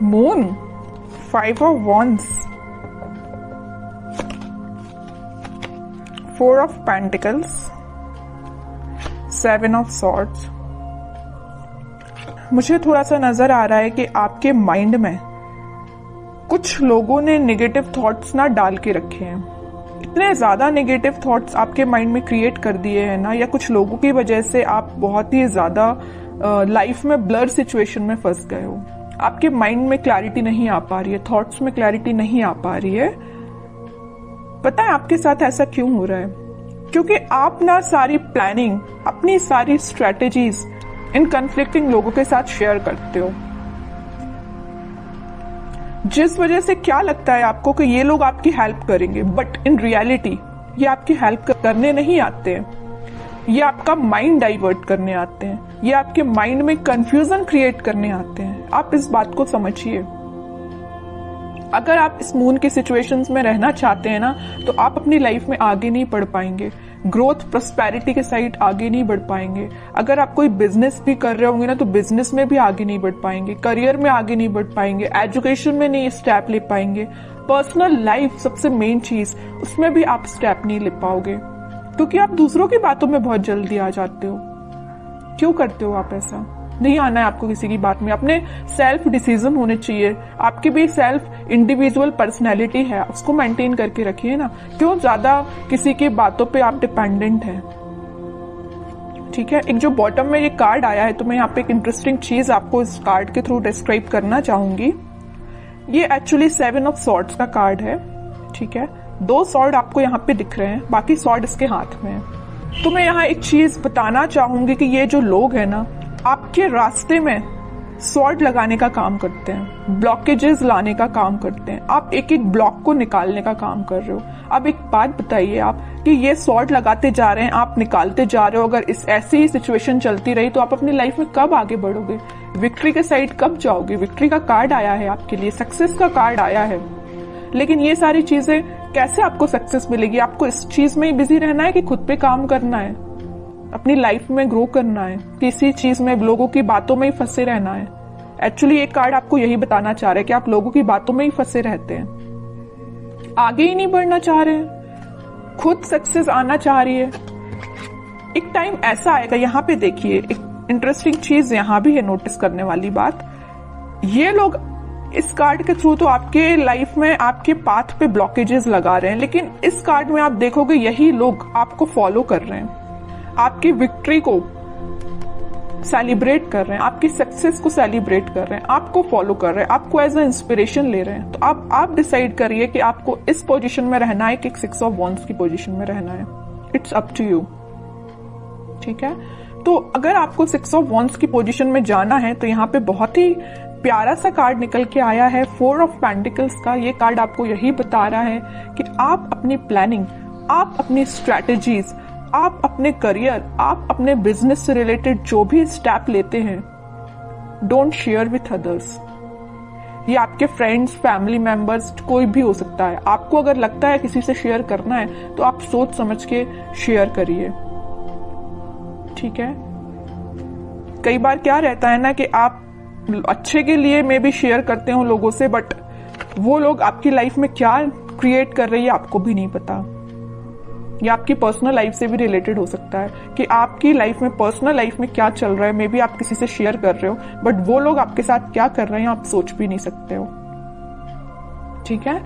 Moon, 5 of wands, 4 of pentacles, 7 of swords। मुझे थोड़ा सा नजर आ रहा है कि आपके माइंड में कुछ लोगों ने नेगेटिव थॉट्स ना डाल के रखे हैं। इतने ज्यादा नेगेटिव थॉट्स आपके माइंड में क्रिएट कर दिए हैं ना, या कुछ लोगों की वजह से आप बहुत ही ज्यादा लाइफ में ब्लर सिचुएशन में फंस गए हो। आपके माइंड में क्लैरिटी नहीं आ पा रही है, थॉट्स में क्लैरिटी नहीं आ पा रही है। पता है आपके साथ ऐसा क्यों हो रहा है? क्योंकि आप ना सारी प्लानिंग, अपनी सारी स्ट्रेटेजीज इन कन्फ्लिक्टिंग लोगों के साथ शेयर करते हो, जिस वजह से क्या लगता है आपको कि ये लोग आपकी हेल्प करेंगे, बट इन रियलिटी ये आपकी हेल्प करने नहीं आते हैं। ये आपका माइंड डाइवर्ट करने आते हैं, ये आपके माइंड में कंफ्यूजन क्रिएट करने आते हैं। आप इस बात को समझिए। अगर आप इस मून की सिचुएशंस में रहना चाहते हैं ना, तो आप अपनी लाइफ में आगे नहीं बढ़ पाएंगे, ग्रोथ प्रॉस्पेरिटी के साइड आगे नहीं बढ़ पाएंगे। अगर आप कोई बिजनेस भी कर रहे होंगे ना, तो बिजनेस में भी आगे नहीं बढ़ पाएंगे, करियर में आगे नहीं बढ़ पाएंगे, एजुकेशन में नहीं स्टेप ले पाएंगे, पर्सनल लाइफ सबसे मेन चीज, उसमें भी आप स्टेप नहीं ले पाओगे, क्योंकि आप दूसरों की बातों में बहुत जल्दी आ जाते हो। क्यों करते हो आप ऐसा? नहीं आना है आपको किसी की बात में। अपने सेल्फ डिसीजन होने चाहिए। आपकी भी सेल्फ इंडिविजुअल पर्सनैलिटी है, उसको मेंटेन करके रखिए ना। क्यों ज्यादा किसी की बातों पे आप डिपेंडेंट हैं? ठीक है। एक जो बॉटम में ये कार्ड आया है, तो मैं यहाँ पे एक इंटरेस्टिंग चीज आपको इस कार्ड के थ्रू डिस्क्राइब करना चाहूंगी। ये एक्चुअली 7 ऑफ सॉर्ड्स का कार्ड है। ठीक है। 2 सॉर्ड आपको यहाँ पे दिख रहे हैं, बाकी सॉर्ड इसके हाथ में है। तो मैं यहाँ एक चीज बताना चाहूंगी कि ये जो लोग हैं ना, आपके रास्ते में सॉर्ड लगाने का काम करते हैं, ब्लॉकेजेस लाने का काम करते हैं। आप एक एक ब्लॉक को निकालने का काम कर रहे हो। अब एक बात बताइए आप कि ये सॉर्ड लगाते जा रहे हैं, आप निकालते जा रहे हो। अगर इस ऐसी ही सिचुएशन चलती रही तो आप अपनी लाइफ में कब आगे बढ़ोगे? विक्ट्री के साइड कब जाओगे? विक्ट्री का कार्ड आया है आपके लिए, सक्सेस का कार्ड आया है। लेकिन ये सारी चीजें कैसे आपको सक्सेस मिलेगी? आपको इस चीज में ही बिजी रहना है कि खुद पे काम करना है, अपनी लाइफ में ग्रो करना है, किसी चीज में लोगों की बातों में ही फंसे रहना है? एक्चुअली एक कार्ड आपको यही बताना चाह रहा है कि आप लोगों की बातों में ही फंसे रहते हैं, आगे ही नहीं बढ़ना चाह रहे हैं, खुद सक्सेस आना चाह रही है। एक टाइम ऐसा आएगा, यहाँ पे देखिए एक इंटरेस्टिंग चीज यहाँ भी है नोटिस करने वाली बात। ये लोग इस कार्ड के थ्रू तो आपके लाइफ में आपके पाथ पे ब्लॉकेजेस लगा रहे हैं, लेकिन इस कार्ड में आप देखोगे यही लोग आपको फॉलो कर रहे हैं, आपकी विक्ट्री को सेलिब्रेट कर रहे हैं, आपकी सक्सेस को सेलिब्रेट कर रहे हैं, आपको फॉलो कर रहे हैं, आपको एज ए इंस्पिरेशन ले रहे हैं। तो आप डिसाइड करिए कि आपको इस पोजीशन में रहना है कि 6 ऑफ वॉन्ड्स की पोजीशन में रहना है। It's up to you. ठीक है। तो अगर आपको 6 ऑफ वॉन्ड्स की पोजीशन में जाना है, तो यहाँ पे बहुत ही प्यारा सा कार्ड निकल के आया है, 4 ऑफ पेंटिकल्स का। ये कार्ड आपको यही बता रहा है कि आप अपनी प्लानिंग, आप अपनी स्ट्रैटेजीज, आप अपने करियर, आप अपने बिजनेस से रिलेटेड जो भी स्टेप लेते हैं, डोंट शेयर विथ अदर्स। ये आपके फ्रेंड्स, फैमिली मेंबर्स, कोई भी हो सकता है। आपको अगर लगता है किसी से शेयर करना है, तो आप सोच समझ के शेयर करिए। ठीक है। कई बार क्या रहता है ना कि आप अच्छे के लिए मे भी शेयर करते हो लोगों से, बट वो लोग आपकी लाइफ में क्या क्रिएट कर रही है आपको भी नहीं पता। या आपकी पर्सनल लाइफ से भी रिलेटेड हो सकता है कि आपकी लाइफ में, पर्सनल लाइफ में क्या चल रहा है, मे बी आप किसी से शेयर कर रहे हो, बट वो लोग आपके साथ क्या कर रहे हैं आप सोच भी नहीं सकते हो। ठीक है।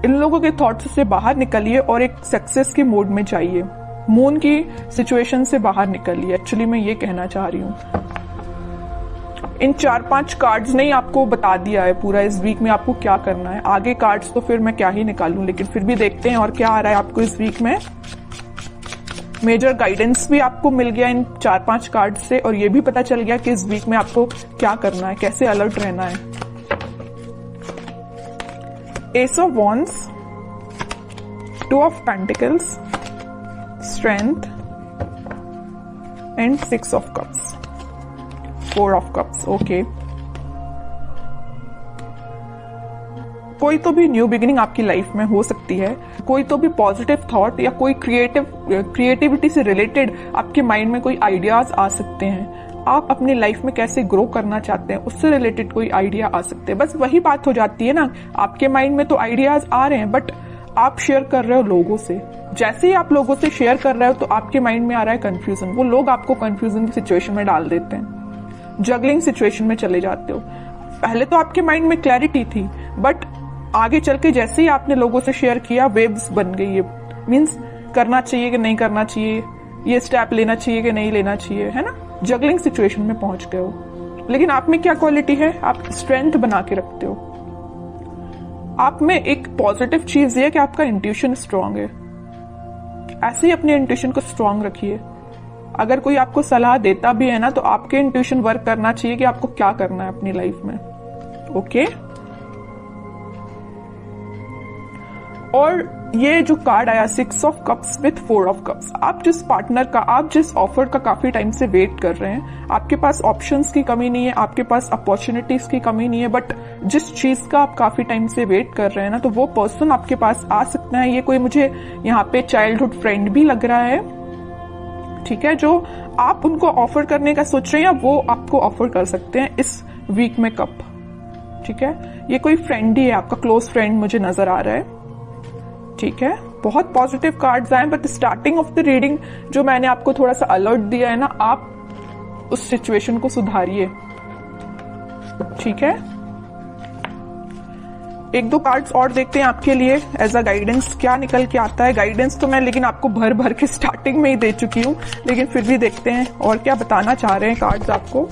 इन लोगों के थॉट्स से बाहर निकलिए और एक सक्सेस के मोड में जाइए। मून की सिचुएशन से बाहर निकलिए, एक्चुअली मैं ये कहना चाह रही हूँ। इन 4-5 कार्ड्स ने ही आपको बता दिया है पूरा इस वीक में आपको क्या करना है। आगे कार्ड्स तो फिर मैं क्या ही निकालूं, लेकिन फिर भी देखते हैं और क्या आ रहा है आपको इस वीक में। मेजर गाइडेंस भी आपको मिल गया इन 4-5 कार्ड से, और ये भी पता चल गया कि इस वीक में आपको क्या करना है, कैसे अलर्ट रहना है। S of wands, 2 of pentacles, strength and 6 of cups, 4 of cups. Okay. कोई तो भी न्यू बिगिनिंग आपकी लाइफ में हो सकती है, कोई तो भी पॉजिटिव थॉट या कोई क्रिएटिविटी से रिलेटेड आपके माइंड में कोई आइडियाज आ सकते हैं। आप अपनी लाइफ में कैसे ग्रो करना चाहते हैं उससे रिलेटेड कोई आइडिया आ सकते हैं। बस वही बात हो जाती है ना, आपके माइंड में तो आइडियाज आ रहे हैं बट आप शेयर कर रहे हो लोगों से। जैसे ही आप लोगों से शेयर कर रहे हो तो आपके माइंड में आ रहा है कंफ्यूजन, वो लोग आपको कंफ्यूजन की सिचुएशन में डाल देते हैं, जगलिंग सिचुएशन में चले जाते हो। पहले तो आपके माइंड में क्लैरिटी थी बट आगे चल के जैसे ही आपने लोगों से शेयर किया वेव्स बन गई है, मीन्स करना चाहिए कि नहीं करना चाहिए, ये स्टेप लेना चाहिए कि नहीं लेना चाहिए, है ना, जगलिंग सिचुएशन में पहुंच गए हो। लेकिन आप में क्या क्वालिटी है, आप स्ट्रेंथ बना के रखते हो। आप में एक पॉजिटिव चीज ये है कि आपका इंट्यूशन स्ट्रांग है। ऐसे ही अपने इंट्यूशन को स्ट्रांग रखिए। अगर कोई आपको सलाह देता भी है ना तो आपके इंट्यूशन वर्क करना चाहिए कि आपको क्या करना है अपनी लाइफ में। ओके, और ये जो कार्ड आया 6 of cups with 4 of cups, आप जिस पार्टनर का, आप जिस ऑफर का काफी टाइम से वेट कर रहे हैं, आपके पास ऑप्शंस की कमी नहीं है, आपके पास अपॉर्चुनिटीज की कमी नहीं है, बट जिस चीज का आप काफी टाइम से वेट कर रहे हैं ना, तो वो पर्सन आपके पास आ सकता है। ये कोई मुझे यहाँ पे चाइल्डहुड फ्रेंड भी लग रहा है, ठीक है, जो आप उनको ऑफर करने का सोच रहे हैं या वो आपको ऑफर कर सकते हैं इस वीक में कप, ठीक है। ये कोई फ्रेंड ही है, आपका क्लोज फ्रेंड मुझे नजर आ रहा है, ठीक है। बहुत पॉजिटिव कार्ड्स आए but starting of the reading जो मैंने आपको थोड़ा सा अलर्ट दिया है ना, आप उस सिचुएशन को सुधारिए, ठीक है। एक दो कार्ड्स और देखते हैं आपके लिए एज अ गाइडेंस, क्या निकल के आता है। गाइडेंस तो मैं लेकिन आपको भर भर के स्टार्टिंग में ही दे चुकी हूं, लेकिन फिर भी देखते हैं और क्या बताना चाह रहे हैं कार्ड्स आपको।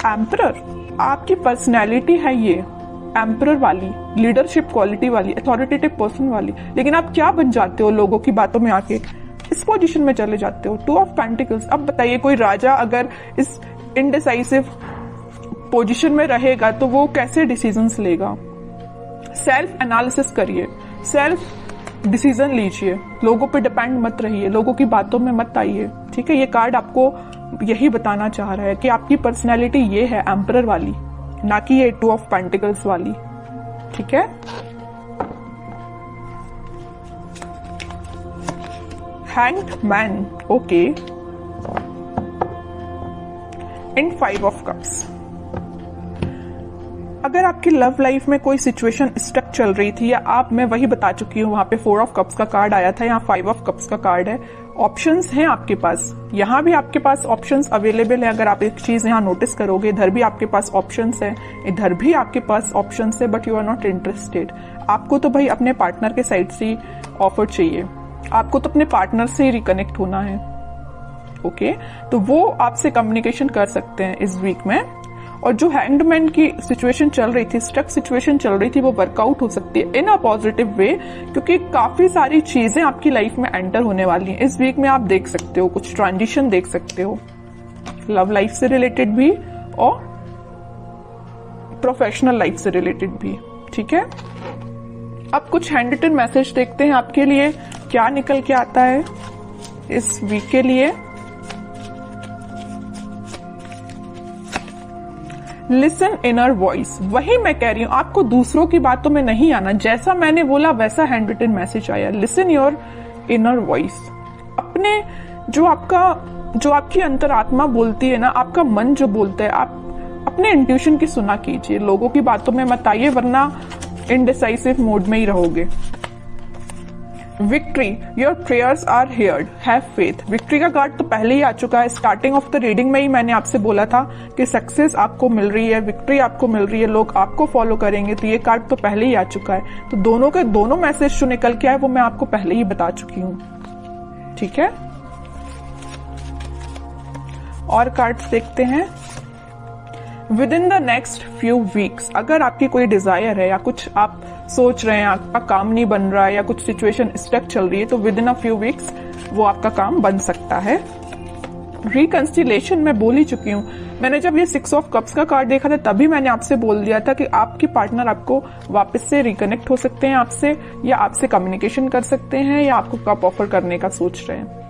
एम्परर, आपकी पर्सनैलिटी है ये एम्परर वाली, लीडरशिप क्वालिटी वाली, अथॉरिटेटिव पर्सन वाली, लेकिन आप क्या बन जाते हो लोगों की बातों में आके, इस पोजीशन में चले जाते हो। 2 ऑफ पेंटिकल्स, अब बताइए कोई राजा अगर इस इनडिसाइसिव पोजीशन में रहेगा तो वो कैसे डिसीजंस लेगा। सेल्फ एनालिसिस करिए, सेल्फ डिसीजन लीजिए, लोगों पे डिपेंड मत रहिए, लोगों की बातों में मत आइए, ठीक है। ये कार्ड आपको यही बताना चाह रहा है कि आपकी पर्सनैलिटी ये है एम्परर वाली, ना कि ये 2 ऑफ पेंटिकल्स वाली, ठीक है। Hanged man, okay, in 5 of cups. अगर आपकी लव लाइफ में कोई सिचुएशन स्टक चल रही थी या आप, मैं वही बता चुकी हूं, वहां पे 4 ऑफ कप्स का कार्ड आया था, यहाँ 5 ऑफ कप्स का कार्ड है। ऑप्शंस हैं आपके पास, यहाँ भी आपके पास ऑप्शंस अवेलेबल है। अगर आप एक चीज यहाँ नोटिस करोगे, इधर भी आपके पास ऑप्शंस है, इधर भी आपके पास ऑप्शंस है, but you are not interested. आपको तो भाई अपने पार्टनर के साइड से ऑफर चाहिए, आपको तो अपने पार्टनर से रिकनेक्ट होना है, ओके। तो वो आपसे कम्युनिकेशन कर सकते हैं इस वीक में। और जो हैंगमैन की सिचुएशन चल रही थी, स्टक सिचुएशन चल रही थी, वो वर्कआउट हो सकती है इन अ पॉजिटिव वे, क्योंकि काफी सारी चीजें आपकी लाइफ में एंटर होने वाली हैं इस वीक में। आप देख सकते हो कुछ ट्रांजिशन देख सकते हो, लव लाइफ से रिलेटेड भी और प्रोफेशनल लाइफ से रिलेटेड भी, ठीक है। अब कुछ हैंड रिटन मैसेज देखते हैं आपके लिए क्या निकल के आता है इस वीक के लिए। लिसन इनर वॉइस, वही मैं कह रही हूं, आपको दूसरों की बातों में नहीं आना, जैसा मैंने बोला वैसा हैंड रिटन मैसेज आया। लिसन योर इनर वॉइस, अपने जो आपकी अंतरात्मा बोलती है ना, आपका मन जो बोलता है, आप अपने इंट्यूशन की सुना कीजिए, लोगों की बातों में मत आइए वरना इनडिसाइसिव मोड में ही रहोगे। Victory, your prayers are heard, have faith. Victory का कार्ड तो पहले ही आ चुका है, स्टार्टिंग ऑफ द रीडिंग में ही मैंने आपसे बोला था कि सक्सेस आपको मिल रही है, विक्ट्री आपको मिल रही है, लोग आपको फॉलो करेंगे, तो ये कार्ड तो पहले ही आ चुका है। तो दोनों के दोनों मैसेज जो निकल के आए वो मैं आपको पहले ही बता चुकी हूँ, ठीक है। और कार्ड्स देखते हैं। With in the next few weeks, अगर आपकी कोई डिजायर है या कुछ आप सोच रहे हैं, आपका काम नहीं बन रहा है या कुछ सिचुएशन स्टक चल रही है, तो with in a few weeks वो आपका काम बन सकता है। रिकंसिलेशन मैं बोल ही चुकी हूँ, मैंने जब ये 6 ऑफ कप्स का कार्ड देखा था तभी मैंने आपसे बोल दिया था कि आपके पार्टनर आपको वापस से रिकनेक्ट हो सकते हैं आपसे, या आपसे कम्युनिकेशन कर सकते हैं, या आपको कप ऑफर करने का सोच रहे हैं।